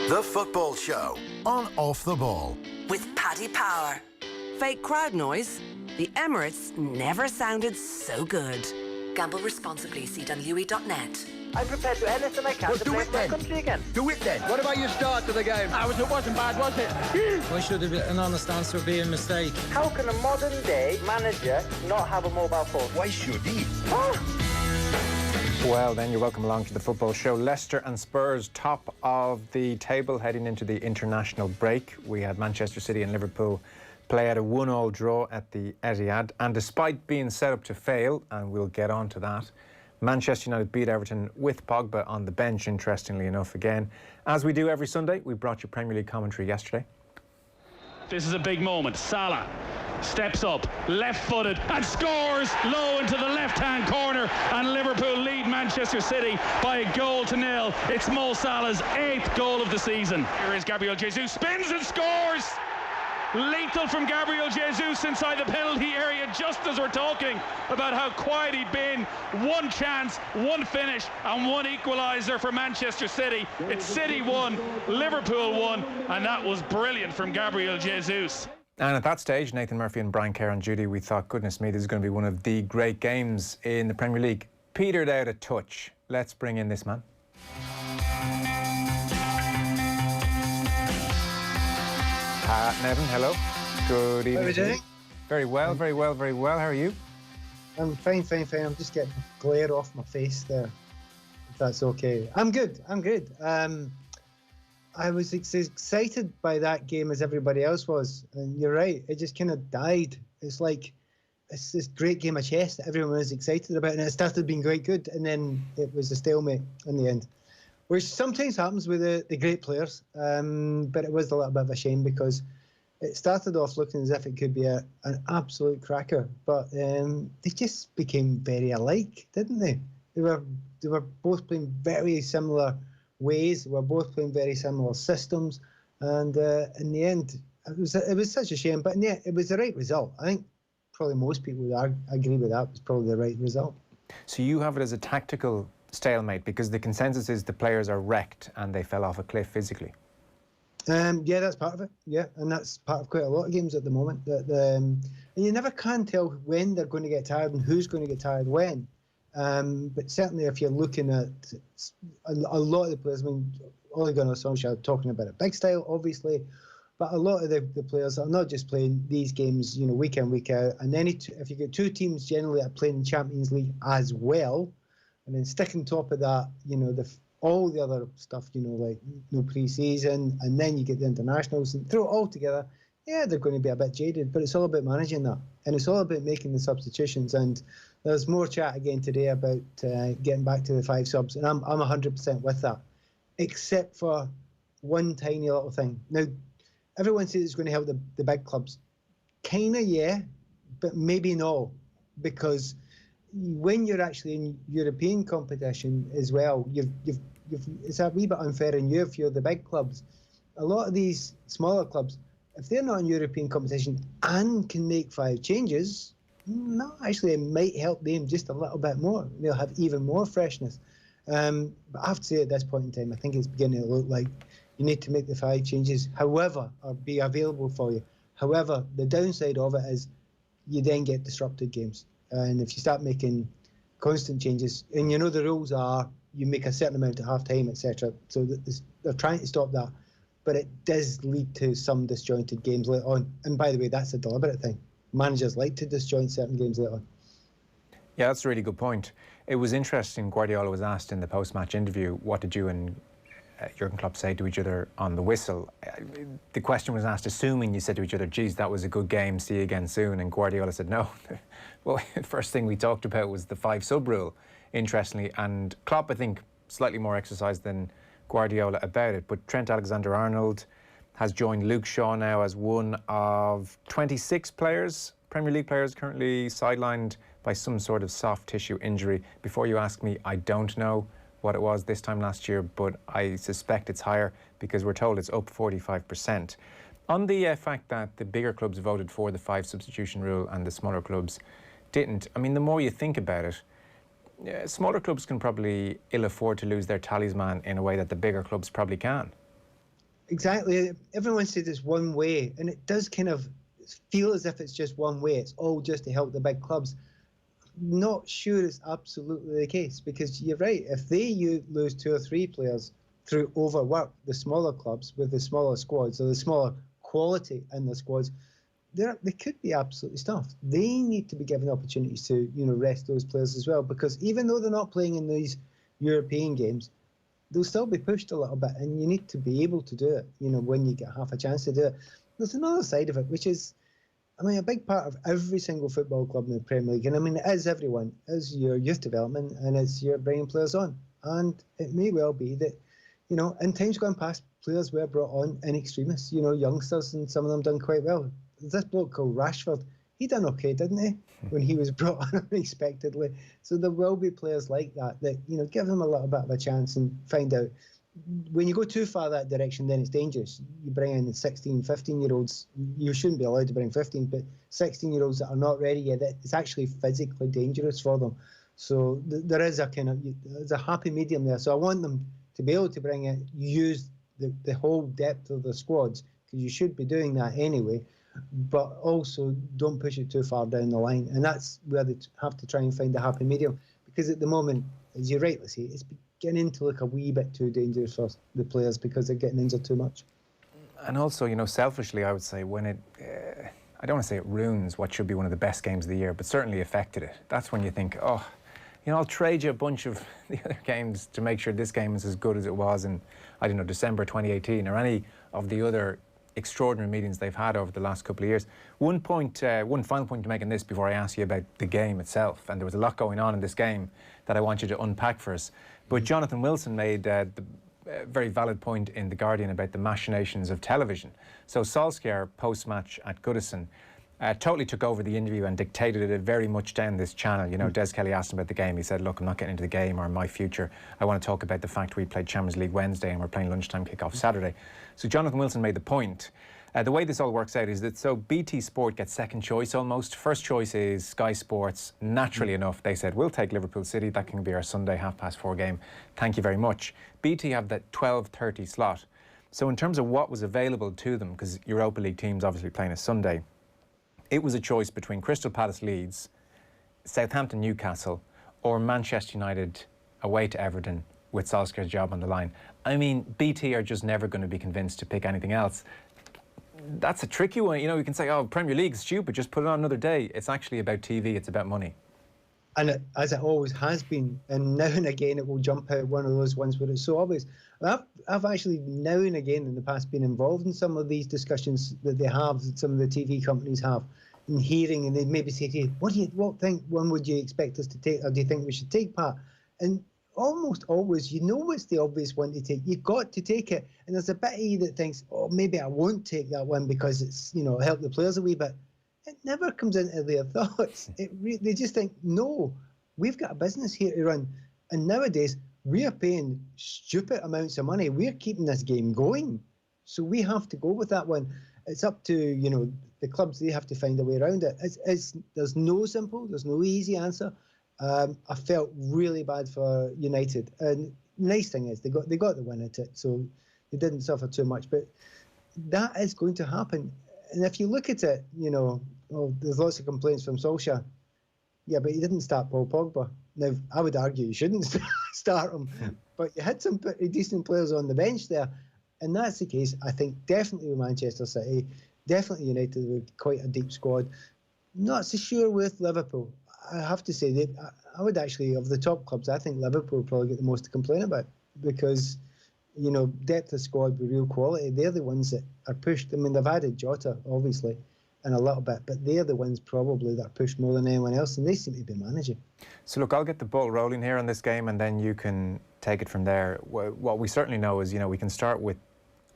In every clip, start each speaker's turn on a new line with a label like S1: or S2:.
S1: The Football Show on Off the Ball.
S2: With Paddy Power. Fake crowd noise? The Emirates never sounded so good. Gamble responsibly. CWE.net.
S3: I'm prepared to do anything I can to play for my country again.
S4: Do it then. What about your start to the game?
S5: It wasn't bad, was it?
S6: Why should an honest answer be a mistake?
S3: How can a modern day manager not have a mobile phone?
S4: Why should he?
S7: Well, then you're welcome along to the Football Show. Leicester and Spurs top of the table heading into the international break. We had Manchester City and Liverpool play at a 1-1 draw at the Etihad, and despite being set up to fail, and we'll get on to that, Manchester United beat Everton with Pogba on the bench, interestingly enough again. As we do every Sunday, we brought you Premier League commentary yesterday.
S8: This is a big moment. Salah steps up, left-footed, and scores low into the left-hand corner, and Liverpool lead Manchester City by 1-0. It's Mo Salah's 8th goal of the season. Here is Gabriel Jesus, spins and scores! Lethal from Gabriel Jesus inside the penalty area, just as we're talking about how quiet he'd been. One chance, one finish, and one equaliser for Manchester City. It's City 1, Liverpool 1, and that was brilliant from Gabriel Jesus.
S7: And at that stage, Nathan Murphy and Brian Kerr on duty, we thought, goodness me, this is going to be one of the great games in the Premier League. Petered out a touch. Let's bring in this man. Nevin, hello. Good evening.
S9: How are you doing?
S7: Very well, very well, very well. How are you?
S9: I'm fine. I'm just getting glare off my face there, if that's okay. I'm good. I was as excited by that game as everybody else was. And you're right, it just kind of died. It's like, it's this great game of chess that everyone was excited about, and it started being quite good, and then it was a stalemate in the end. Which sometimes happens with the great players, but it was a little bit of a shame because it started off looking as if it could be an absolute cracker, but they just became very alike, didn't they? They were both playing very similar ways. They were both playing very similar systems, and in the end, it was such a shame. But in the end, it was the right result. I think probably most people would agree with that. It was probably the right result.
S7: So you have it as a tactical stalemate because the consensus is the players are wrecked and they fell off a cliff physically.
S9: Yeah, that's part of it. Yeah, and that's part of quite a lot of games at the moment. And you never can tell when they're going to get tired and who's going to get tired when. But certainly, if you're looking at a lot of the players, I mean, Ole Gunnar Solskjaer talking about a big style, obviously, but a lot of the players are not just playing these games, week in, week out. And then if you get two teams generally that are playing Champions League as well, and then stick on top of that, all the other stuff, like no pre-season, and then you get the internationals and throw it all together. Yeah, they're going to be a bit jaded, but it's all about managing that, and it's all about making the substitutions. And there's more chat again today about getting back to the 5 subs, and I'm 100% with that, except for one tiny little thing. Now, everyone says it's going to help the big clubs. Kinda, yeah, but maybe no, because when you're actually in European competition as well, it's a wee bit unfair on you if you're the big clubs. A lot of these smaller clubs, if they're not in European competition and can make 5 changes, no, actually it might help them just a little bit more. They'll have even more freshness. But I have to say at this point in time, I think it's beginning to look like you need to make the 5 changes, however, or be available for you. However, the downside of it is you then get disrupted games. And if you start making constant changes, and the rules are you make a certain amount at half-time, etc. So they're trying to stop that. But it does lead to some disjointed games later on. And by the way, that's a deliberate thing. Managers like to disjoint certain games later on.
S7: Yeah, that's a really good point. It was interesting, Guardiola was asked in the post-match interview, what did you and Jurgen Klopp say to each other on the whistle? The question was asked, assuming you said to each other, geez, that was a good game, see you again soon, and Guardiola said no. Well, the first thing we talked about was the 5 sub rule, interestingly, and Klopp, I think, slightly more exercised than Guardiola about it, but Trent Alexander-Arnold has joined Luke Shaw now as one of 26 players, Premier League players, currently sidelined by some sort of soft tissue injury. Before you ask me, I don't know what it was this time last year, but I suspect it's higher because we're told it's up 45%. On the fact that the bigger clubs voted for the 5 substitution rule and the smaller clubs didn't, I mean, the more you think about it, smaller clubs can probably ill afford to lose their talisman in a way that the bigger clubs probably can.
S9: Exactly. Everyone says it's one way, and it does kind of feel as if it's just one way. It's all just to help the big clubs. Not sure it's absolutely the case, because you're right. If they lose 2 or 3 players through overwork, the smaller clubs with the smaller squads, or the smaller quality in the squads, they could be absolutely stuffed. They need to be given opportunities to, rest those players as well, because even though they're not playing in these European games, they'll still be pushed a little bit, and you need to be able to do it, when you get half a chance to do it. There's another side of it, which is, a big part of every single football club in the Premier League, and it is everyone, is your youth development, and it's your bringing players on. And it may well be that, in times gone past, players were brought on in extremis, youngsters, and some of them done quite well. This bloke called Rashford, he done okay, didn't he, when he was brought on unexpectedly? So there will be players like that, give them a little bit of a chance and find out. When you go too far that direction, then it's dangerous. You bring in 16, 15-year-olds. You shouldn't be allowed to bring 15, but 16-year-olds that are not ready yet, it's actually physically dangerous for them. So there is there's a happy medium there. So I want them to be able to use the whole depth of the squads, because you should be doing that anyway, but also don't push it too far down the line. And that's where they have to try and find a happy medium, because at the moment, as you rightly say, it's getting to look a wee bit too dangerous for the players because they're getting injured too much.
S7: And also, selfishly, I would say when I don't want to say it ruins what should be one of the best games of the year, but certainly affected it. That's when you think, I'll trade you a bunch of the other games to make sure this game is as good as it was in, December 2018, or any of the other extraordinary meetings they've had over the last couple of years. One final point to make on this before I ask you about the game itself, and there was a lot going on in this game that I want you to unpack for us. But Jonathan Wilson made the very valid point in The Guardian about the machinations of television. So Solskjaer, post-match at Goodison, totally took over the interview and dictated it very much down this channel. Des Kelly asked him about the game. He said, look, I'm not getting into the game or my future. I want to talk about the fact we played Champions League Wednesday and we're playing lunchtime kick-off Saturday. So Jonathan Wilson made the point. The way this all works out is that BT Sport gets second choice almost. First choice is Sky Sports. Naturally enough, they said, we'll take Liverpool City. That can be our Sunday 4:30 game. Thank you very much. BT have that 12:30 slot. So in terms of what was available to them, because Europa League teams obviously playing a Sunday, it was a choice between Crystal Palace Leeds, Southampton Newcastle, or Manchester United away to Everton with Solskjaer's job on the line. BT are just never going to be convinced to pick anything else. That's a tricky one. You can say, Premier League is stupid, just put it on another day. It's actually about TV, it's about money.
S9: And as it always has been, and now and again it will jump out one of those ones where it's so obvious. I've actually now and again in the past been involved in some of these discussions that they have, that some of the TV companies have, and hearing, and they maybe say to you, what one would you expect us to take, or do you think we should take, Pat? And almost always, it's the obvious one to take. You've got to take it. And there's a bit of you that thinks, maybe I won't take that one because it's, help the players a wee bit. It never comes into their thoughts. They just think, no, we've got a business here to run. And nowadays, we are paying stupid amounts of money. We're keeping this game going. So we have to go with that one. It's up to, the clubs, they have to find a way around it. There's no easy answer. I felt really bad for United, and nice thing is they got the win at it, so they didn't suffer too much. But that is going to happen, and if you look at it, there's lots of complaints from Solskjaer. Yeah, but he didn't start Paul Pogba. Now I would argue you shouldn't start him, but you had some pretty decent players on the bench there, and that's the case. I think definitely with Manchester City, definitely United with quite a deep squad. Not so sure with Liverpool. I have to say, I would actually, of the top clubs, I think Liverpool probably get the most to complain about, because, depth of squad with real quality, they're the ones that are pushed. They've added Jota, obviously, and a little bit, but they're the ones probably that are pushed more than anyone else, and they seem to be managing.
S7: So look, I'll get the ball rolling here on this game, and then you can take it from there. What we certainly know is, we can start with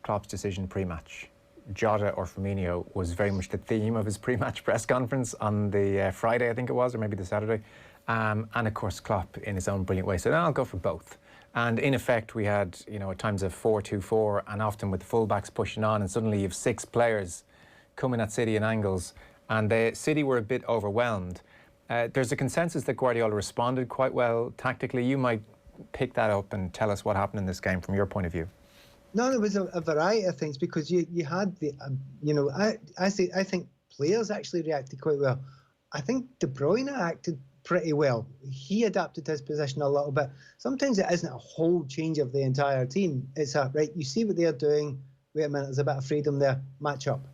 S7: Klopp's decision pre-match. Jota or Firmino was very much the theme of his pre-match press conference on the Friday, I think it was, or maybe the Saturday. And of course, Klopp in his own brilliant way said, I'll go for both. And in effect, we had, at times a 4-2-4, and often with the fullbacks pushing on, and suddenly you have 6 players coming at City in angles, and the City were a bit overwhelmed. There's a consensus that Guardiola responded quite well tactically. You might pick that up and tell us what happened in this game from your point of view.
S9: No, there was a variety of things because you had the, I think players actually reacted quite well. I think De Bruyne acted pretty well. He adapted his position a little bit. Sometimes it isn't a whole change of the entire team. It's right, you see what they're doing. Wait a minute, there's a bit of freedom there. Match up.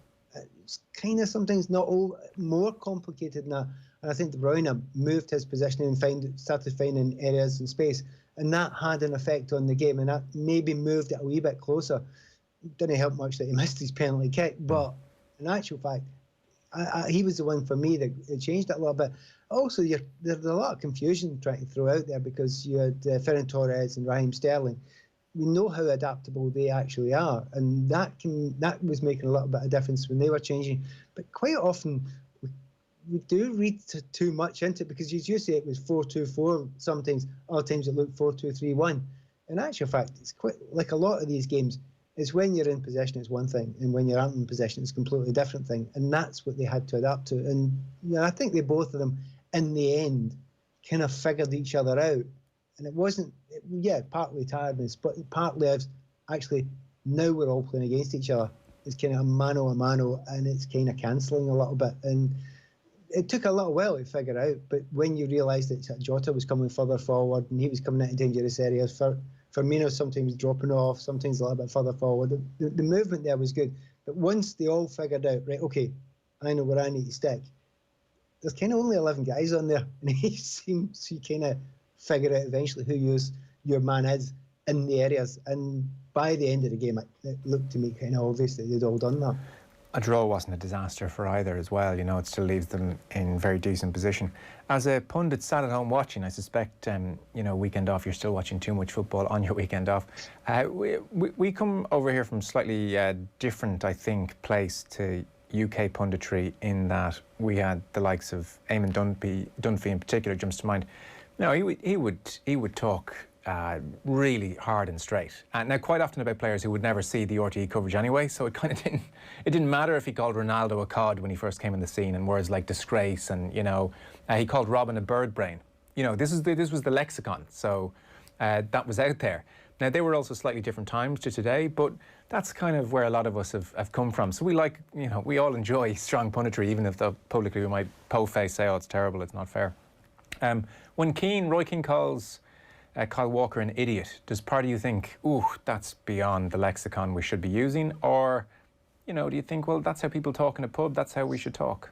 S9: It's kind of sometimes not all more complicated than that. And I think De Bruyne moved his position and started finding areas and space. And that had an effect on the game, and that maybe moved it a wee bit closer. Didn't help much that he missed his penalty kick, but in actual fact, he was the one for me that changed it a little bit. Also, there's a lot of confusion trying to throw out there because you had Ferran Torres and Raheem Sterling. We know how adaptable they actually are, and that was making a little bit of difference when they were changing. But quite often, we do read too much into it because, as you say, it was 4-2-4 sometimes. Other times it looked 4-2-3-1. In actual fact, it's quite like a lot of these games. It's when you're in possession, it's one thing, and when you're out in possession, it's a completely different thing. And that's what they had to adapt to. And I think both of them, in the end, kind of figured each other out. And it wasn't, partly tiredness, but partly of actually now we're all playing against each other. It's kind of a mano a mano, and it's kind of cancelling a little bit. And it took a little while to figure out, but when you realised that Jota was coming further forward and he was coming into dangerous areas, Firmino sometimes dropping off, sometimes a little bit further forward, the movement there was good. But once they all figured out, right, okay, I know where I need to stick, there's kind of only 11 guys on there, and he seems to kind of figure out eventually who your man is in the areas. And by the end of the game, it looked to me kind of obvious that they'd all done that.
S7: A draw wasn't a disaster for either as well. It still leaves them in very decent position. As a pundit sat at home watching, I suspect, weekend off, you're still watching too much football on your weekend off. We come over here from slightly different, I think, place to UK punditry in that we had the likes of Eamon Dunphy in particular jumps to mind. No, he would talk really hard and straight. And now, quite often about players who would never see the RTE coverage anyway, so it kind of didn't matter if he called Ronaldo a cod when he first came in the scene, and words like disgrace, and he called Robin a bird brain. This was the lexicon, so that was out there. Now, they were also slightly different times to today, but that's kind of where a lot of us have come from. So we all enjoy strong punditry, even if publicly we might po-face say, oh, it's terrible, it's not fair. When Roy Keane calls Kyle Walker an idiot, does part of you think, ooh, that's beyond the lexicon we should be using? Or, do you think, well, that's how people talk in a pub, that's how we should talk?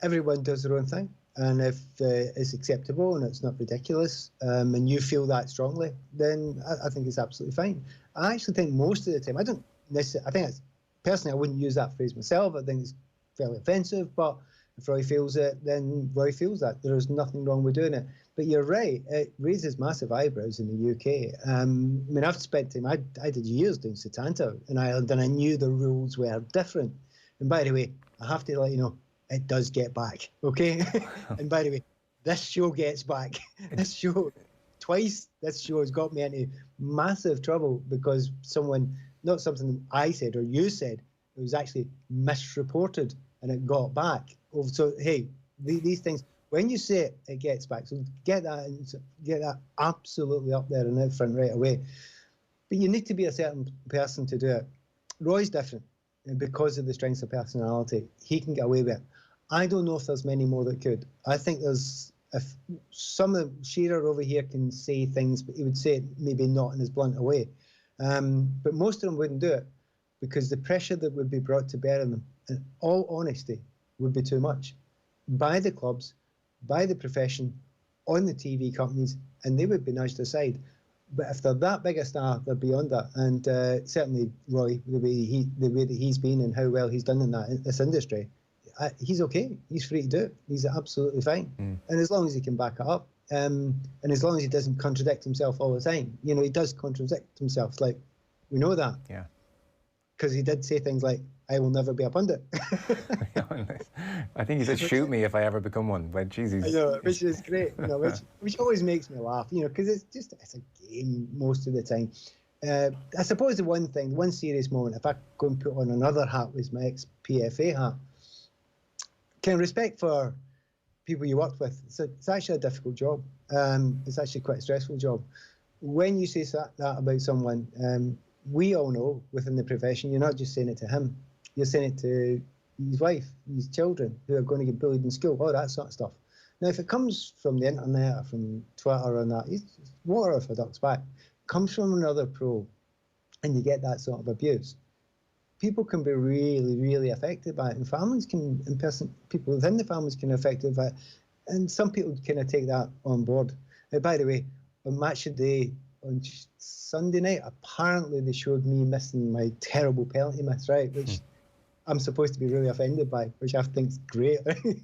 S9: Everyone does their own thing. And if it's acceptable and it's not ridiculous, and you feel that strongly, then I think it's absolutely fine. I actually think most of the time, personally, I wouldn't use that phrase myself. I think it's fairly offensive, but if Roy feels it, then Roy feels that. There is nothing wrong with doing it. But you're right, it raises massive eyebrows in the UK. I've spent time, I did years doing Setanta in Ireland, and I knew the rules were different. And by the way, I have to let you know, it does get back, okay? And by the way, this show gets back. This show has got me into massive trouble because not something I said or you said, it was actually misreported and it got back. So, hey, these things, when you say it gets back, so get that absolutely up there and out front right away. But you need to be a certain person to do it. Roy's different because of the strengths of personality. He can get away with it. I don't know if there's many more that could. I think if some of Shearer over here can say things, but he would say it maybe not in as blunt a way. But most of them wouldn't do it because the pressure that would be brought to bear on them, in all honesty, would be too much. By the clubs, by the profession, on the TV companies, and they would be nudged aside. But if they're that big a star, they're beyond that. And certainly Roy, the way that he's been and how well he's done in this industry, he's okay. He's free to do it. He's absolutely fine. And as long as he can back it up, and as long as he doesn't contradict himself all the time. He does contradict himself. Like, we know that. Yeah. Because he did say things like, I will never be a pundit.
S7: I think he said, shoot me if I ever become one. But Jesus.
S9: I know, which is great. Which always makes me laugh, because it's a game most of the time. I suppose the one serious moment, if I go and put on another hat, was my ex-PFA hat. Kind of respect for people you worked with. It's actually a difficult job. It's actually quite a stressful job. When you say that about someone, we all know within the profession, you're not just saying it to him, you're saying it to his wife, his children who are going to get bullied in school, all that sort of stuff. Now, if it comes from the internet or from Twitter and that, it's water off a duck's back. Comes from another pro, and you get that sort of abuse, people can be really, really affected by it, and families can, people within the families can be affected by it, and some people kind of take that on board. Now, by the way, on Match of the Day on Sunday night, apparently they showed me missing my terrible penalty miss, right, which I'm supposed to be really offended by, which I think is great. It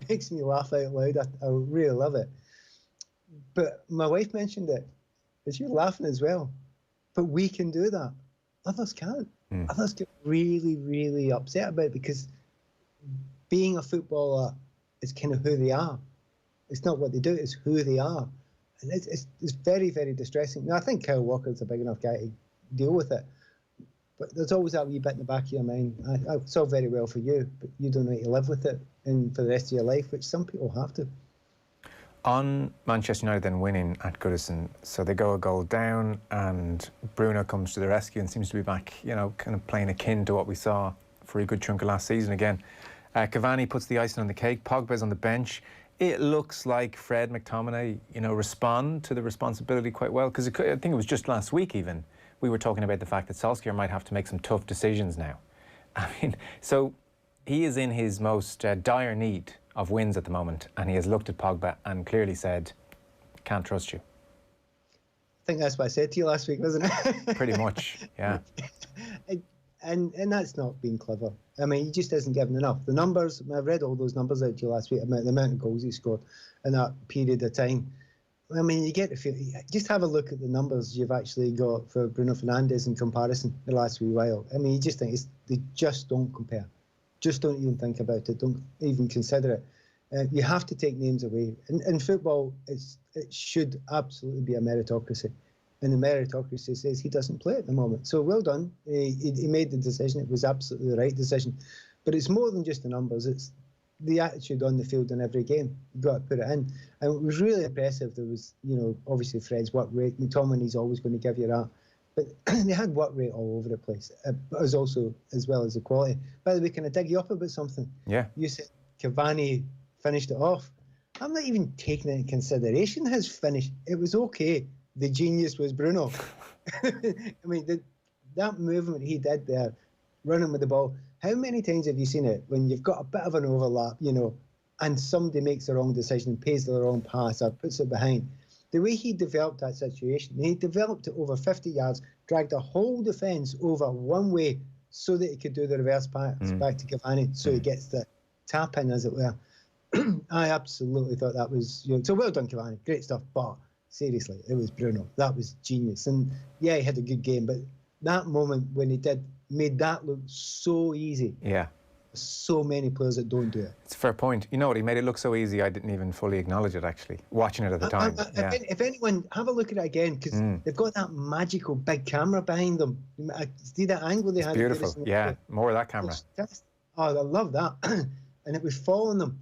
S9: makes me laugh out loud. I really love it. But my wife mentioned it, and she was laughing as well. But we can do that. Others can't. Others get really, really upset about it because being a footballer is kind of who they are. It's not what they do, it's who they are. And it's very, very distressing. Now, I think Kyle Walker's a big enough guy to deal with it. But there's always that wee bit in the back of your mind. It's all very well for you, but you don't need to live with it and for the rest of your life, which some people have to.
S7: On Manchester United then winning at Goodison, so they go a goal down and Bruno comes to the rescue and seems to be back, you know, kind of playing akin to what we saw for a good chunk of last season again. Cavani puts the icing on the cake. Pogba's on the bench. It looks like Fred McTominay, you know, respond to the responsibility quite well, because I think it was just last week even we were talking about the fact that Solskjaer might have to make some tough decisions now. I mean, so he is in his most dire need of wins at the moment, and he has looked at Pogba and clearly said, can't trust you.
S9: I think that's what I said to you last week, wasn't it?
S7: Pretty much, yeah.
S9: And that's not being clever. I mean, he just isn't given enough. The numbers, I've read all those numbers out to you last week about the amount of goals he scored in that period of time. I mean, you get to feel, just have a look at the numbers you've actually got for Bruno Fernandes in comparison the last wee while. I mean, you just think they just don't compare. Just don't even think about it. Don't even consider it. You have to take names away. In football, it should absolutely be a meritocracy. And the meritocracy says he doesn't play at the moment. So well done. He made the decision. It was absolutely the right decision. But it's more than just the numbers. It's the attitude on the field in every game. You've got to put it in. And it was really impressive. There was, you know, obviously Fred's work rate. McTominay's always going to give you that. But they had work rate all over the place, but as well as the quality. By the way, can I dig you up about something?
S7: Yeah.
S9: You said Cavani finished it off. I'm not even taking into consideration his finish. It was okay. The genius was Bruno. I mean, that movement he did there, running with the ball. How many times have you seen it when you've got a bit of an overlap, you know, and somebody makes the wrong decision, pays the wrong pass, or puts it behind? The way he developed that situation, he developed it over 50 yards, dragged a whole defence over one way so that he could do the reverse pass back to Cavani, so he gets the tap in, as it were. I absolutely thought that was, you know, so well done, Cavani, great stuff. But seriously, it was Bruno. That was genius. And yeah, he had a good game, but that moment when he made that look so easy.
S7: Yeah.
S9: So many players that don't do it.
S7: It's a fair point. You know what, he made it look so easy I didn't even fully acknowledge it, actually, watching it at the time.
S9: If anyone, have a look at it again, because they've got that magical big camera behind them. See that angle they had?
S7: Beautiful, yeah, more of that camera.
S9: I love that. And it was following them.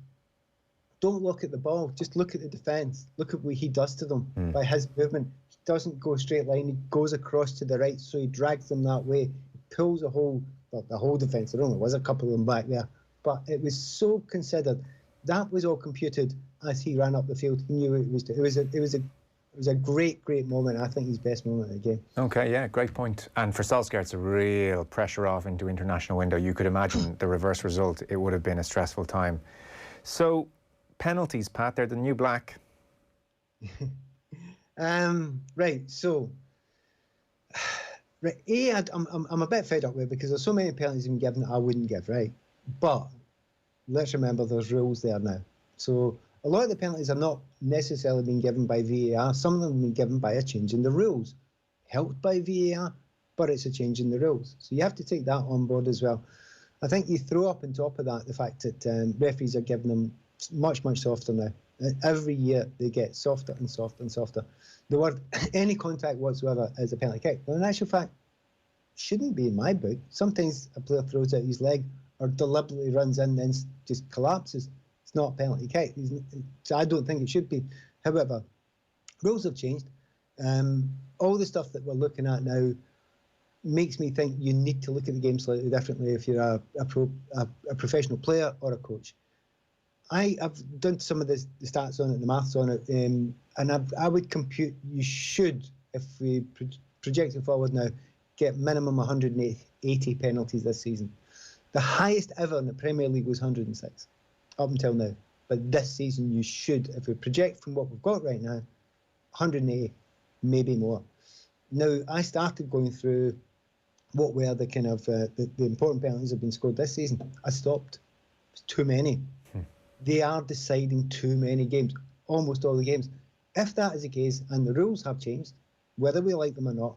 S9: Don't look at the ball, just look at the defence. Look at what he does to them by his movement. He doesn't go straight line, he goes across to the right, so he drags them that way. He pulls the whole defence. There only was a couple of them back there, but it was so considered. That was all computed as he ran up the field. He knew what it was. It was a great moment. I think his best moment of the game. Okay,
S7: yeah, great point. And for Solskjaer, it's a real pressure off into international window. You could imagine the reverse result. It would have been a stressful time. So penalties, Pat. They're the new black.
S9: Right. So. Right, I'm a bit fed up with it because there's so many penalties been given that I wouldn't give, right? But let's remember there's rules there now. So a lot of the penalties are not necessarily being given by VAR. Some of them have been given by a change in the rules. Helped by VAR, but it's a change in the rules. So you have to take that on board as well. I think you throw up on top of that the fact that referees are giving them much softer now. Every year they get softer and softer and softer. The word any contact whatsoever is a penalty kick. But in actual fact, shouldn't be in my book. Sometimes a player throws out his leg or deliberately runs in and then just collapses. It's not a penalty kick. So I don't think it should be. However, rules have changed. All the stuff that we're looking at now, makes me think you need to look at the game slightly differently if you're a professional player or a coach. I've done some of the stats on it, the maths on it, and I would compute you should, if we project it forward now, get minimum 180 penalties this season. The highest ever in the Premier League was 106 up until now. But this season you should, if we project from what we've got right now, 180, maybe more. Now, I started going through what were the kind of the important penalties that have been scored this season. I stopped. It's too many. They are deciding too many games, almost all the games. If that is the case, and the rules have changed, whether we like them or not,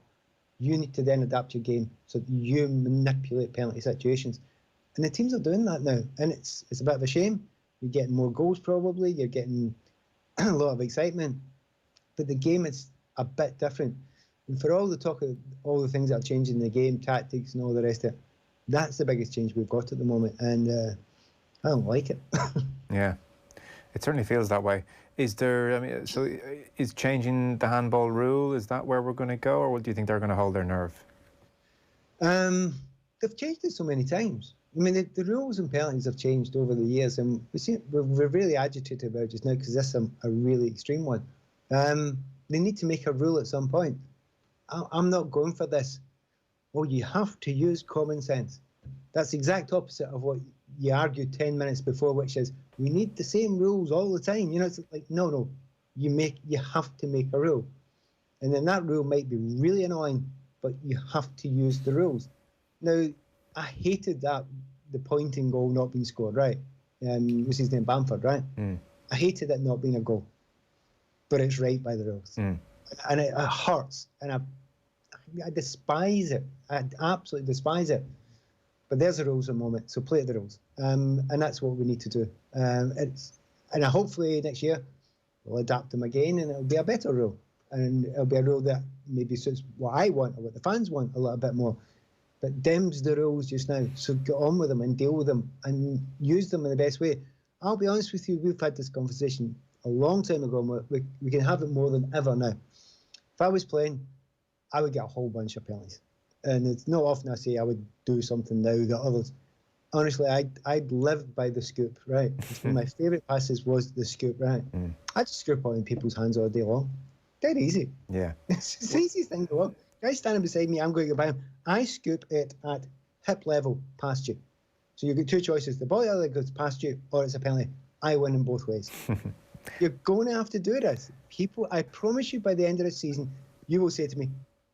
S9: you need to then adapt your game so that you manipulate penalty situations. And the teams are doing that now, and it's a bit of a shame. You're getting more goals probably, you're getting a lot of excitement, but the game is a bit different. And for all the talk of all the things that are changing the game, tactics and all the rest of it, that's the biggest change we've got at the moment, and I don't like it.
S7: Yeah, it certainly feels that way. Is there, I mean, so is changing the handball rule, is that where we're going to go, or do you think they're going to hold their nerve?
S9: They've changed it so many times. I mean, the rules and penalties have changed over the years, and we're really agitated about it just now because this is a really extreme one. They need to make a rule at some point. I'm not going for this. Well, you have to use common sense. That's the exact opposite of what you argued 10 minutes before, which is we need the same rules all the time. You know, it's like, no, you have to make a rule. And then that rule might be really annoying, but you have to use the rules. Now, I hated that, the pointing goal not being scored, right? What's his name, Bamford, right? I hated it not being a goal, but it's right by the rules. And it hurts, and I despise it. I absolutely despise it. But there's the rules at the moment, so play the rules. And that's what we need to do. And hopefully next year we'll adapt them again, and it'll be a better rule. And it'll be a rule that maybe suits what I want or what the fans want a little bit more. But them's the rules just now, so get on with them and deal with them and use them in the best way. I'll be honest with you, we've had this conversation a long time ago, and we can have it more than ever now. If I was playing, I would get a whole bunch of penalties. And it's not often I say I would do something now that others. Honestly, I'd live by the scoop, right? One of my favourite passes was the scoop, right? I'd scoop on people's hands all day long. Dead easy. Yeah. It's the easiest thing to work. Guy standing beside me, I'm going to go by him. I scoop it at hip level past you. So you've got two choices. The ball either goes past you or it's a penalty. I win in both ways. You're going to have to do this. People, I promise you by the end of the season, you will say to me,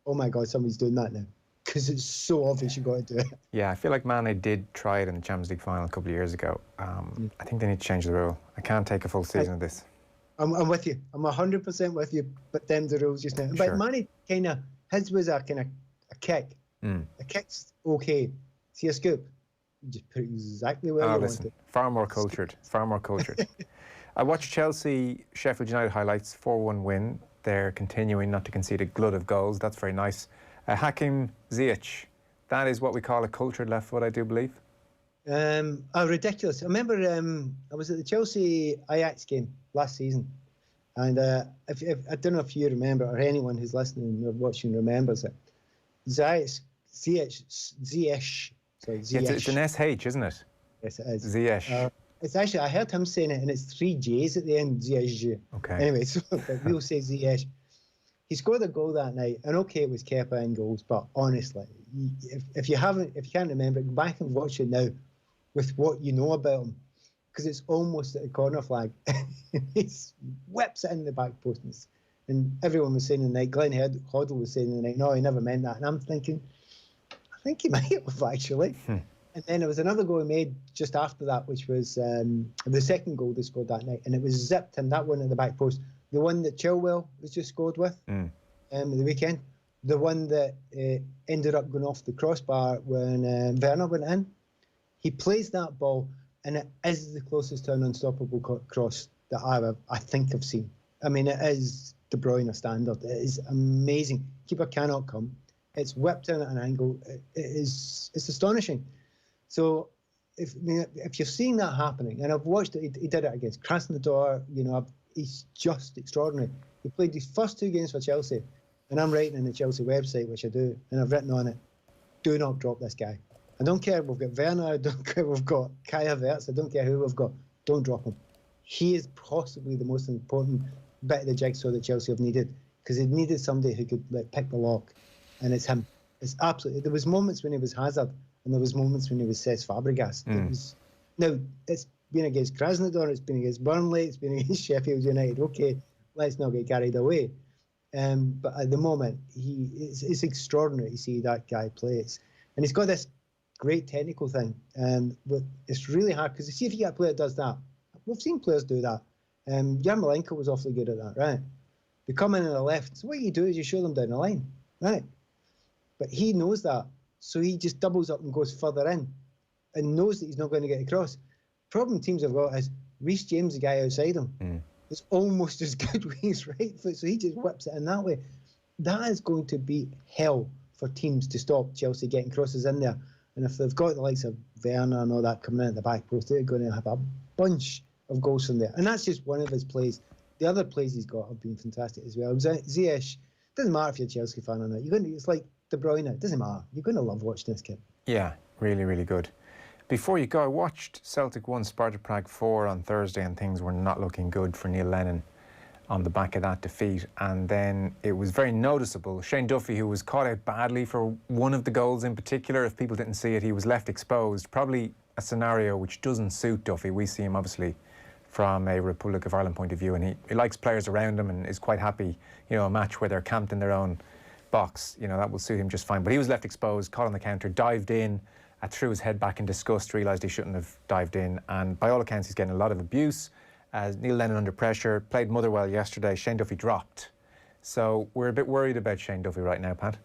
S9: oh my God, somebody's doing that now. Because it's so obvious you've got to do it. Yeah, I feel like Mane did try it in the Champions League final a couple of years ago. I think they need to change the rule. I can't take a full season of this. I'm with you. I'm 100% with you, but them the rules just now. Sure. But Mane kind of, his was a kind of a kick. A kick's okay. See a scoop? You just put it exactly where you want it. Far more cultured. Far more cultured. I watched Chelsea, Sheffield United highlights, 4-1 win. They're continuing not to concede a glut of goals. That's very nice. Hakim, Ziyech, that is what we call a cultured left foot, I do believe. Ridiculous. I remember I was at the Chelsea Ajax game last season, and I don't know if you remember, or anyone who's listening or watching remembers it. Ziyech. Sorry, Ziyech. It's an SH, isn't it? Yes, it is. Ziyech. It's actually, I heard him saying it, and it's 3 J's at the end, Ziyech. Okay. Anyway, so we'll say Ziyech. He scored a goal that night, and okay, it was Kepa in goals, but honestly, if you can't remember it, go back and watch it now with what you know about him, because it's almost at a corner flag. He whips it in the back post, and everyone was saying the night, Glenn Hoddle was saying the night, no, he never meant that, and I'm thinking, I think he might have actually. And then there was another goal he made just after that, which was the second goal they scored that night, and it was zipped in, that one at the back post. The one that Chilwell was just scored with the weekend. The one that ended up going off the crossbar when Werner went in. He plays that ball, and it is the closest to an unstoppable cross that I think I've seen. I mean, it is De Bruyne standard. It is amazing. Keeper cannot come. It's whipped in at an angle. It's astonishing. So if you're seeing that happening, and I've watched it, he did it against Krasnodar, you know, he's just extraordinary. He played his first 2 games for Chelsea, and I'm writing on the Chelsea website, which I do, and I've written on it, do not drop this guy. I don't care if we've got Werner, I don't care if we've got Kai Havertz, I don't care who we've got. Don't drop him. He is possibly the most important bit of the jigsaw that Chelsea have needed, because they needed somebody who could pick the lock, and it's him. It's absolutely. There was moments when he was Hazard, and there was moments when he was Cesc Fabregas. Now it's been against Krasnodar, it's been against Burnley, it's been against Sheffield United. Okay, let's not get carried away. But at the moment, it's extraordinary to see that guy play. And he's got this great technical thing, but it's really hard, because you see, if you get a player that does that, we've seen players do that. Yarmolenko was awfully good at that, right? They come in on the left, so what you do is you show them down the line, right? But he knows that, so he just doubles up and goes further in, and knows that he's not going to get across. Problem teams have got is Reece James, the guy outside him, is almost as good with his right foot, so he just whips it in that way. That is going to be hell for teams to stop Chelsea getting crosses in there. And if they've got the likes of Werner and all that coming in at the back post, they're going to have a bunch of goals from there. And that's just one of his plays. The other plays he's got have been fantastic as well. Ziyech, doesn't matter if you're a Chelsea fan or not. It's like De Bruyne, it doesn't matter. You're going to love watching this kid.
S7: Yeah, really, really good. Before you go, I watched Celtic 1, Sparta Prague 4 on Thursday, and things were not looking good for Neil Lennon on the back of that defeat. And then it was very noticeable. Shane Duffy, who was caught out badly for one of the goals in particular, if people didn't see it, he was left exposed. Probably a scenario which doesn't suit Duffy. We see him obviously from a Republic of Ireland point of view, and he likes players around him and is quite happy, a match where they're camped in their own box, that will suit him just fine. But he was left exposed, caught on the counter, dived in, threw his head back in disgust, realised he shouldn't have dived in, and by all accounts he's getting a lot of abuse. Neil Lennon under pressure, played Motherwell yesterday. Shane Duffy dropped. So we're a bit worried about Shane Duffy right now, Pat.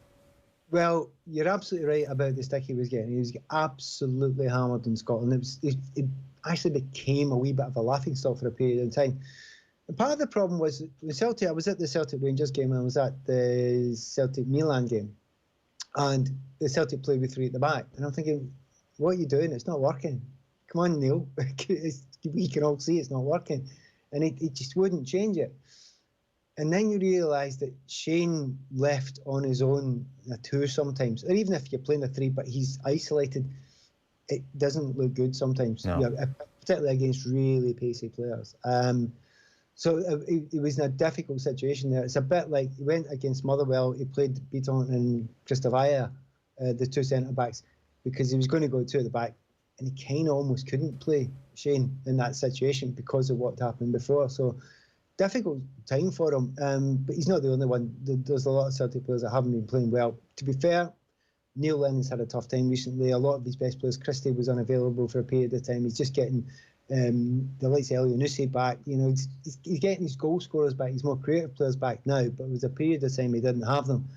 S9: Well, you're absolutely right about the stick he was getting. He was absolutely hammered in Scotland. It actually became a wee bit of a laughingstock for a period of time. And part of the problem was with Celtic. I was at the Celtic Rangers game, and I was at the Celtic Milan game, and the Celtic played with three at the back. And I'm thinking, what are you doing? It's not working. Come on, Neil. We can all see it's not working. And it just wouldn't change it. And then you realise that Shane left on his own a two sometimes, or even if you're playing a three, but he's isolated, it doesn't look good sometimes,
S7: no.
S9: Particularly against really pacey players. So it was in a difficult situation there. It's a bit like he went against Motherwell, he played Beaton and Christopher, the two centre-backs, because he was going to go two at the back, and he kind of almost couldn't play Shane in that situation because of what happened before. So difficult time for him, but he's not the only one. There's a lot of Celtic players that haven't been playing well. To be fair, Neil Lennon's had a tough time recently. A lot of his best players, Christie was unavailable for a period of time. He's just getting the likes of Elyounoussi back. He's getting his goal scorers back, his more creative players back now, but it was a period of time he didn't have them.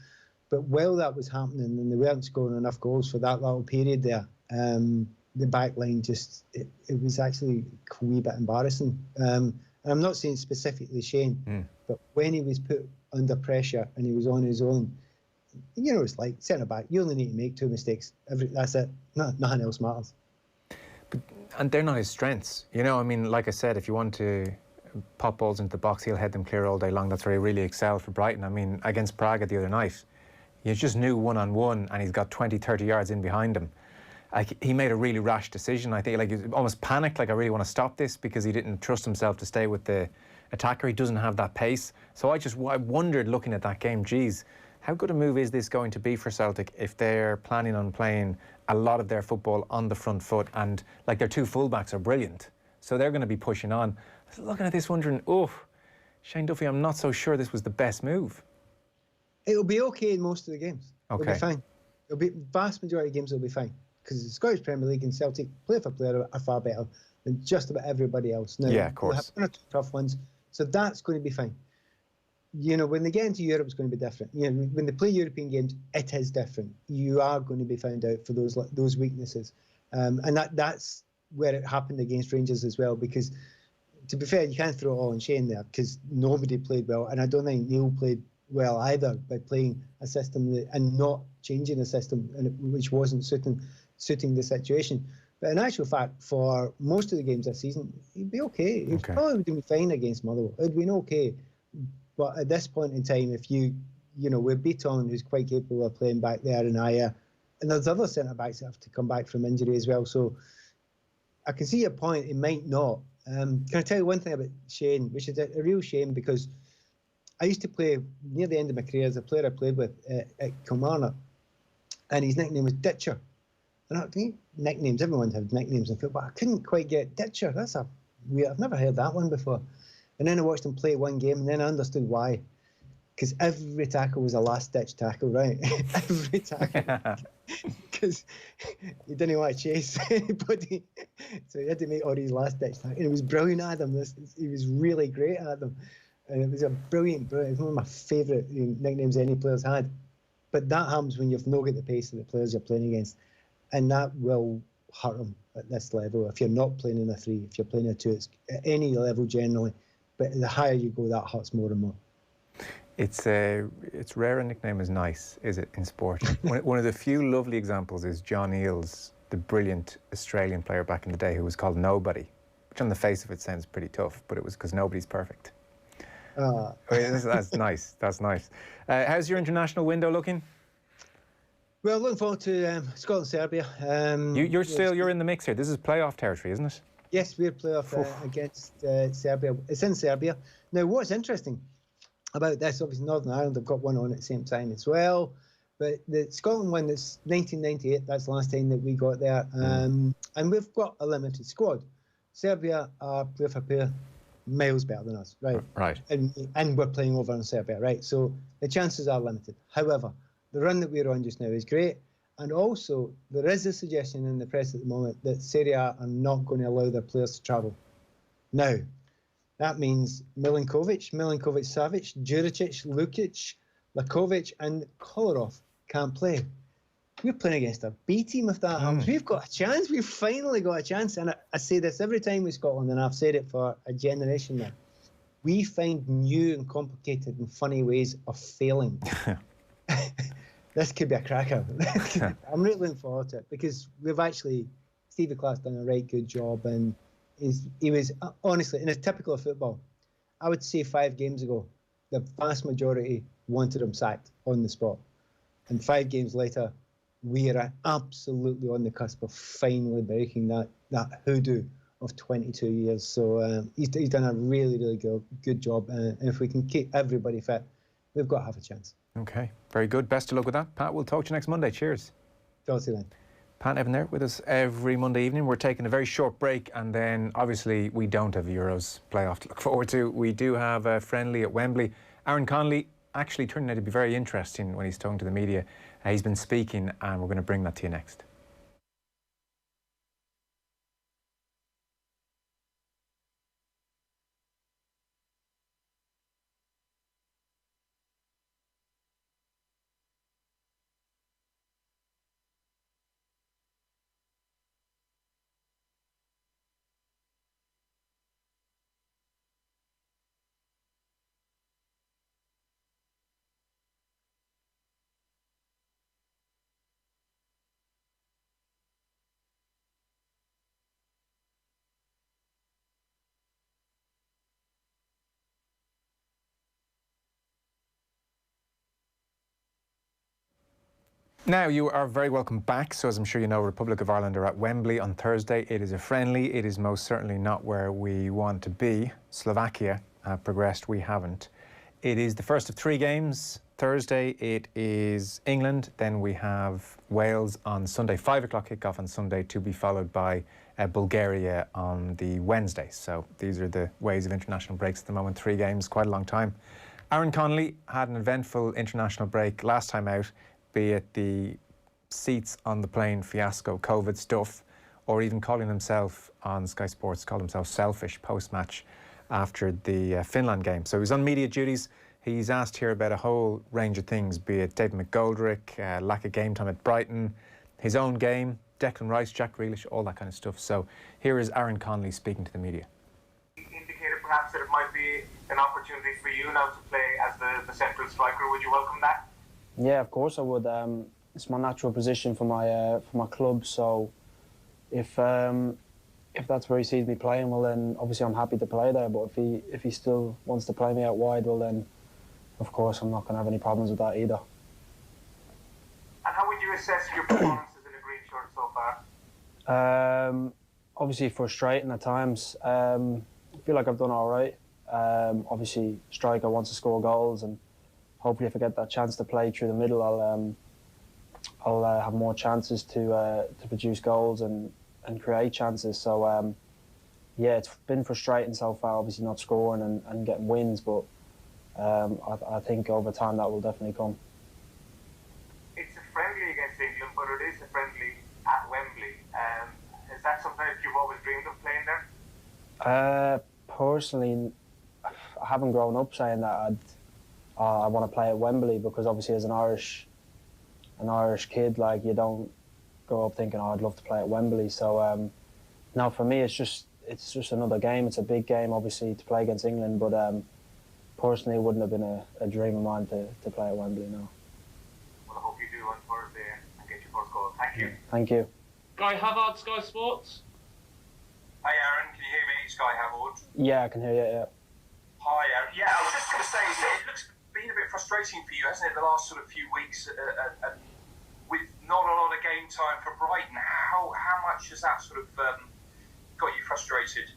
S9: But while that was happening and they weren't scoring enough goals for that little period there, the back line just, it was actually a wee bit embarrassing. And I'm not saying specifically Shane, but when he was put under pressure and he was on his own, it's like centre-back, you only need to make two mistakes. That's it. Nothing else matters.
S7: And they're not his strengths. Like I said, if you want to pop balls into the box, he'll head them clear all day long. That's where he really excelled for Brighton. Against Prague the other night, you just knew one-on-one, and he's got 20, 30 yards in behind him. He made a really rash decision. I think he almost panicked, I really want to stop this, because he didn't trust himself to stay with the attacker. He doesn't have that pace. So I wondered, looking at that game, geez, how good a move is this going to be for Celtic if they're planning on playing a lot of their football on the front foot, and their two fullbacks are brilliant, so they're going to be pushing on. I was looking at this wondering, Shane Duffy, I'm not so sure this was the best move.
S9: It'll be okay in most of the games.
S7: Okay.
S9: It'll be fine. Vast majority of games will be fine, because the Scottish Premier League and Celtic, player for player, are far better than just about everybody else. Now,
S7: yeah, of course.
S9: We'll have one or two tough ones, so that's going to be fine. When they get into Europe, it's going to be different. When they play European games, it is different. You are going to be found out for those weaknesses, and that's where it happened against Rangers as well. Because, to be fair, you can't throw it all on Shane there, because nobody played well, and I don't think Neil played well either by playing a system and not changing a system which wasn't suiting the situation. But in actual fact, for most of the games this season, he'd be okay. He probably would be fine against Motherwell. It'd been okay. But at this point in time, if with Beaton, who's quite capable of playing back there, and Aya, and there's other centre-backs that have to come back from injury as well. So I can see your point. It might not. Can I tell you one thing about Shane, which is a real shame, because I used to play near the end of my career as a player I played with at Kilmarnock, and his nickname was Ditcher. And I think nicknames, everyone had nicknames in football. I couldn't quite get Ditcher. That's a weird. I've never heard that one before. And then I watched him play one game, and then I understood why. Because every tackle was a last-ditch tackle, right? Every tackle. Because he didn't want to chase anybody. So he had to make all these last-ditch tackles. And he was brilliant at them. He was really great at them. And it was a brilliant. It was one of my favourite nicknames any players had. But that happens when you've not got the pace of the players you're playing against. And that will hurt them at this level. If you're not playing in a 3, if you're playing in a 2, it's at any level generally. But the higher you go, that hurts more and more.
S7: It's rare a nickname is nice, is it, in sport? One of the few lovely examples is John Eales, the brilliant Australian player back in the day who was called Nobody, which on the face of it sounds pretty tough, but it was because nobody's perfect. That's nice. That's nice. How's your international window looking?
S9: Well, looking forward to Scotland, Serbia.
S7: You're in the mix here. This is playoff territory, isn't it?
S9: Yes, we're playoff against Serbia. It's in Serbia. Now, what's interesting about this, obviously Northern Ireland have got one on at the same time as well. But the Scotland one, that's 1998. That's the last time that we got there. And we've got a limited squad. Serbia are player for player miles better than us, right?
S7: Right.
S9: And we're playing over in Serbia, right? So the chances are limited. However, the run that we're on just now is great. And also, there is a suggestion in the press at the moment that Serie A are not going to allow their players to travel. Now, that means Milinkovic, Savic, Juricic, Lukic, Lakovic and Kolarov can't play. We're playing against a B team if that happens. We've got a chance. We've finally got a chance. And I say this every time with Scotland, and I've said it for a generation now. We find new and complicated and funny ways of failing. This could be a cracker. I'm really looking forward to it because we've actually, Stevie Clark's done a right good job, and he was honestly, and it's typical of football. I would say 5 games ago, the vast majority wanted him sacked on the spot, and 5 games later, we are absolutely on the cusp of finally breaking that hoodoo of 22 years. So he's done a really good job, and if we can keep everybody fit, we've got to have a chance.
S7: Okay, very good. Best of luck with that. Pat, we'll talk to you next Monday. Cheers.
S9: Talk to you then.
S7: Pat Nevin there with us every Monday evening. We're taking a very short break, and then obviously we don't have a Euros playoff to look forward to. We do have a friendly at Wembley. Aaron Connolly actually turned out to be very interesting when he's talking to the media. He's been speaking, and we're going to bring that to you next. Now, you are very welcome back. So, as I'm sure you know, Republic of Ireland are at Wembley on Thursday. It is a friendly. It is most certainly not where we want to be. Slovakia have progressed. We haven't. It is the first of 3 games. Thursday, it is England. Then we have Wales on Sunday. 5 o'clock kickoff on Sunday, to be followed by Bulgaria on the Wednesday. So these are the ways of international breaks at the moment. 3 games, quite a long time. Aaron Connolly had an eventful international break last time out, be it the seats on the plane fiasco, COVID stuff, or even calling himself on Sky Sports, called himself selfish post-match after the Finland game. So he was on media duties. He's asked here about a whole range of things, be it David McGoldrick, lack of game time at Brighton, his own game, Declan Rice, Jack Grealish, all that kind of stuff. So here is Aaron Connolly speaking to the media.
S10: Indicated perhaps that it might be an opportunity for you now to play as the central striker. Would you welcome that?
S11: Yeah, of course I would. It's my natural position for my club. So if that's where he sees me playing, well then obviously I'm happy to play there. But if he still wants to play me out wide, well then of course I'm not going to have any problems with that either.
S10: And how would you you assess your performances in the green shirt so far?
S11: Obviously frustrating at times. I feel like I've done all right. Obviously, striker wants to score goals, and hopefully, if I get that chance to play through the middle, I'll have more chances to produce goals and create chances. So yeah, it's been frustrating so far. Obviously, not scoring and getting wins, but I think over time that will definitely come.
S10: It's a friendly against England, but it is a friendly at Wembley. Is that something that you've always dreamed of playing there?
S11: Personally, I haven't grown up saying that I want to play at Wembley, because obviously as an Irish kid, like, you don't grow up thinking, oh, I'd love to play at Wembley. So now for me, it's just another game. It's a big game, obviously, to play against England, but personally, it wouldn't have been a dream of mine to play at Wembley, no.
S10: Well, I hope you do on Thursday and get your first goal. Thank you.
S11: Thank you.
S5: Guy Havard, Sky Sports.
S10: Hi Aaron, can you hear me? Sky Havard.
S11: Yeah, I can hear you, yeah.
S10: Hi Aaron. Yeah, I was just going to say, it looks been a bit frustrating for you, hasn't it, the last sort of few weeks, with not a lot of game time for Brighton. How much has that sort of got you frustrated?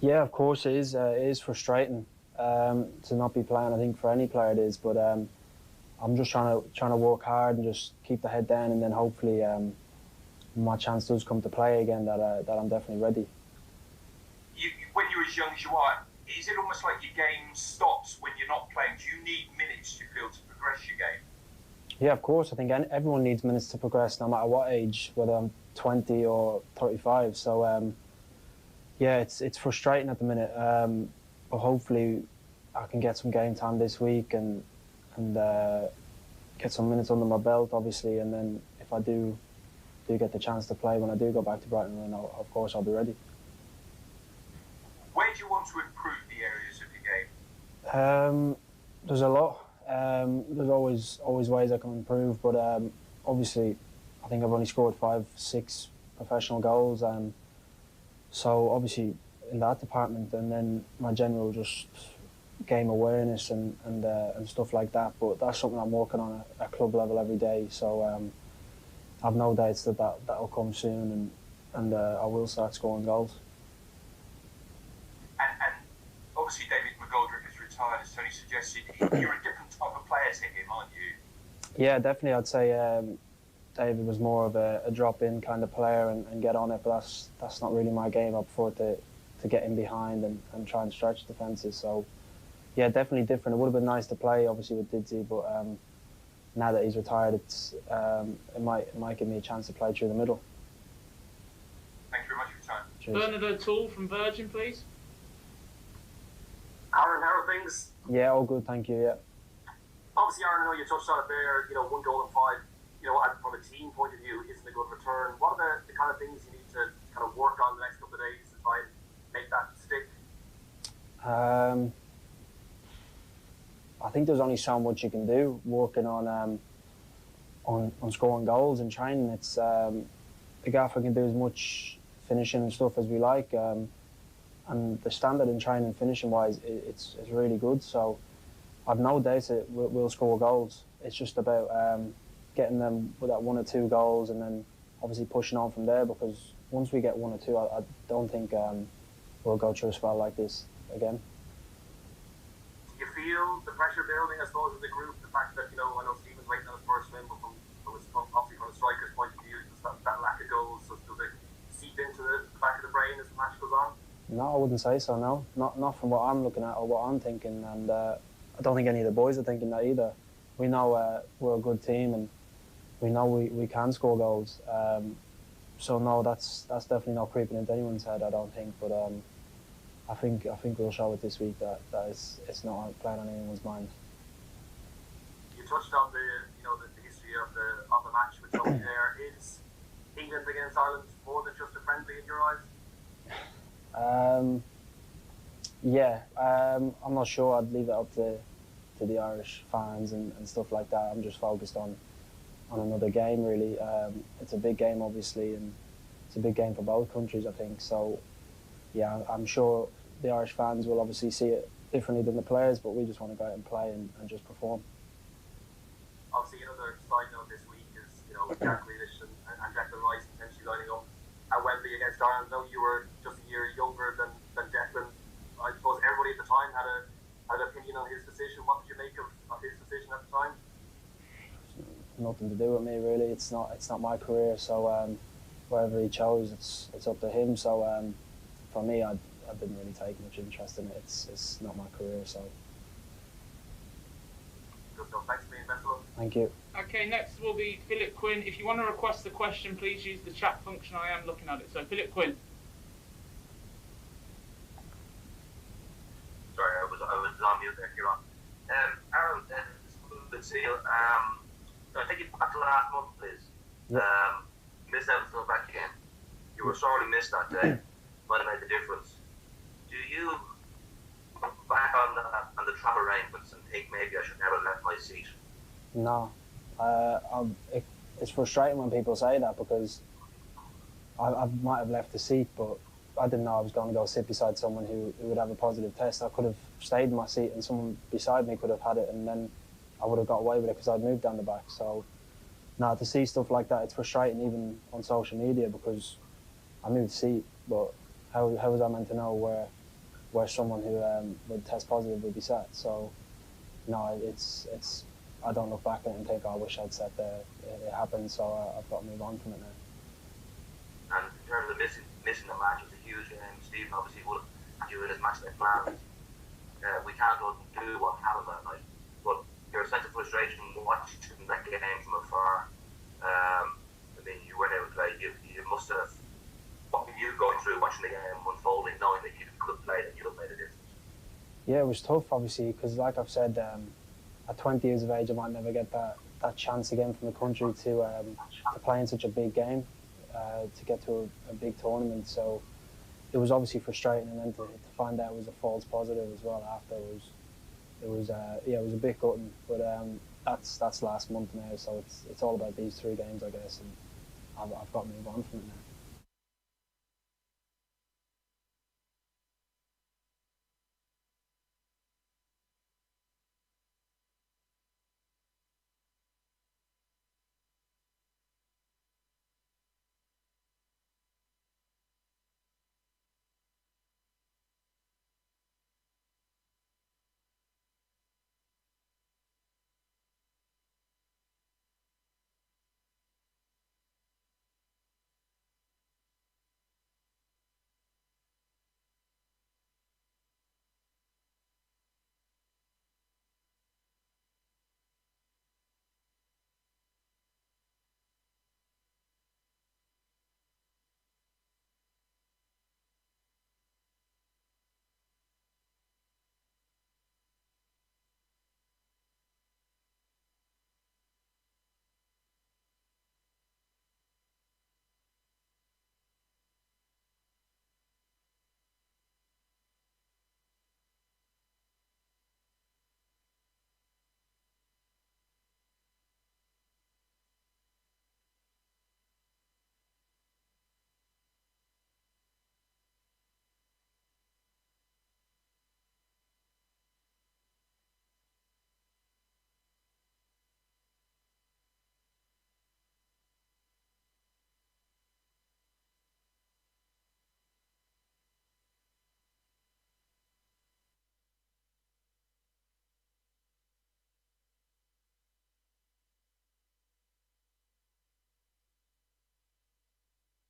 S11: Yeah, of course it is. It is frustrating to not be playing. I think for any player it is, but I'm just trying to work hard and just keep the head down, and then hopefully when my chance does come to play again, that I'm definitely ready.
S10: When you're as young as you are, is it almost like your game stops when you're not playing? Do you need minutes, you feel, to progress your game?
S11: Yeah, of course. I think everyone needs minutes to progress, no matter what age, whether I'm 20 or 35. So yeah, it's frustrating at the minute, but hopefully I can get some game time this week and get some minutes under my belt, obviously, and then if I do get the chance to play when I do go back to Brighton, then of course I'll be ready.
S10: Where do you want to improve the areas of your game?
S11: There's a lot. There's always ways I can improve, but obviously I think I've only scored 5-6 professional goals, so obviously in that department, and then my general just game awareness and stuff like that. But that's something I'm working on at club level every day. So I've no doubts that'll come soon, and I will start scoring goals.
S10: And obviously David McGoldrick is retired, as Tony suggested. You're a different type of player to him, aren't you?
S11: Yeah, definitely. I'd say David was more of a drop-in kind of player and get on it, but that's not really my game. I prefer to get in behind and try and stretch defences. So yeah, definitely different. It would have been nice to play, obviously, with Didzy, but now that he's retired, it might give me a chance to play through the middle.
S10: Thank you very much for your time.
S11: Cheers.
S5: Bernard O'Toole from Virgin, please.
S12: Aaron, how are things?
S11: Yeah, all good, thank you, yeah.
S12: Obviously, Aaron, I know you touched on it there, 1 goal and 5, from a team point of view, isn't a good return. What are the kind of things you need to kind of work on the next couple of days to try and make that stick?
S11: I think there's only so much you can do working on scoring goals and training. It's the gaffer can do as much finishing and stuff as we like, and the standard in training finishing wise, it's really good. So I've no doubt that we'll score goals. It's just about getting them with that 1 or 2 goals, and then obviously pushing on from there. Because once we get 1 or 2, I don't think we'll go through a spell like this again.
S12: You feel the pressure building, I suppose, in the group, the fact that, I know Stephen's waiting on his first win, but obviously from a striker's point of view, that lack of goals, so does it seep into the back of the brain as the match goes on?
S11: No, I wouldn't say so, no. Not from what I'm looking at or what I'm thinking, and I don't think any of the boys are thinking that either. We know we're a good team, and we know we can score goals. So no, that's definitely not creeping into anyone's head, I don't think, but I think we'll show it this week that it's not playing on anyone's mind.
S12: You touched on the history of the match with Duffy there. Is England against Ireland more than just a friendly in your eyes?
S11: Yeah, I'm not sure. I'd leave it up to the Irish fans and stuff like that. I'm just focused on another game, really. It's a big game, obviously, and it's a big game for both countries, I think. So yeah, I'm sure the Irish fans will obviously see it differently than the players, but we just want to go out and play and just perform.
S12: Obviously, another side note this week is, Jack Grealish and Declan Rice potentially lining up at Wembley against Ireland. Though you were just a year younger than Declan, I suppose everybody at the time had an opinion on his decision. What did you make of his decision at the time?
S11: Nothing to do with me really. It's not my career. So whatever he chose, it's up to him. So for me, I didn't really take much interest in it. It's not my career. So.
S12: Good stuff. Thanks for being best of luck.
S11: Thank you.
S5: Okay, next will be Philip Quinn. If you want to request a question, please use the chat function. I am looking at it. So, Philip Quinn.
S13: Sorry, I was on mute there, Kieran. Aaron, good to see you. I take you back to last month, please.
S11: Yeah.
S13: Missed out until back again. You were sorely missed that day. Might have made the difference. Do you look back on the travel arrangements and think maybe I should never have left my seat?
S11: No. It's frustrating when people say that because I might have left the seat, but I didn't know I was going to go sit beside someone who would have a positive test. I could have stayed in my seat and someone beside me could have had it, and then I would have got away with it because I'd moved down the back. So, no, to see stuff like that, it's frustrating even on social media because I moved seat, but how was I meant to know where someone who would test positive would be sat? So, no, it's I don't look back at it and think, oh, I wish I'd sat there. It happened, so I've got to move on from it now.
S13: And in terms of missing the match, it was a huge game. Stephen obviously would have had you in his match day plans. We can't undo what happened that night. But your sense of frustration watching that game from afar, I mean, you weren't able to play. You must have, what were you going through watching the game unfolding, knowing that you could have played and you'd have made a difference?
S11: Yeah, it was tough, obviously, because like I've said, at 20 years of age, I might never get that chance again from the country to play in such a big game, to get to a big tournament. So it was obviously frustrating, and then to find out it was a false positive as well after it was a bit gutting. But that's last month now, so it's all about these 3 games, I guess, and I've got to move on from it now.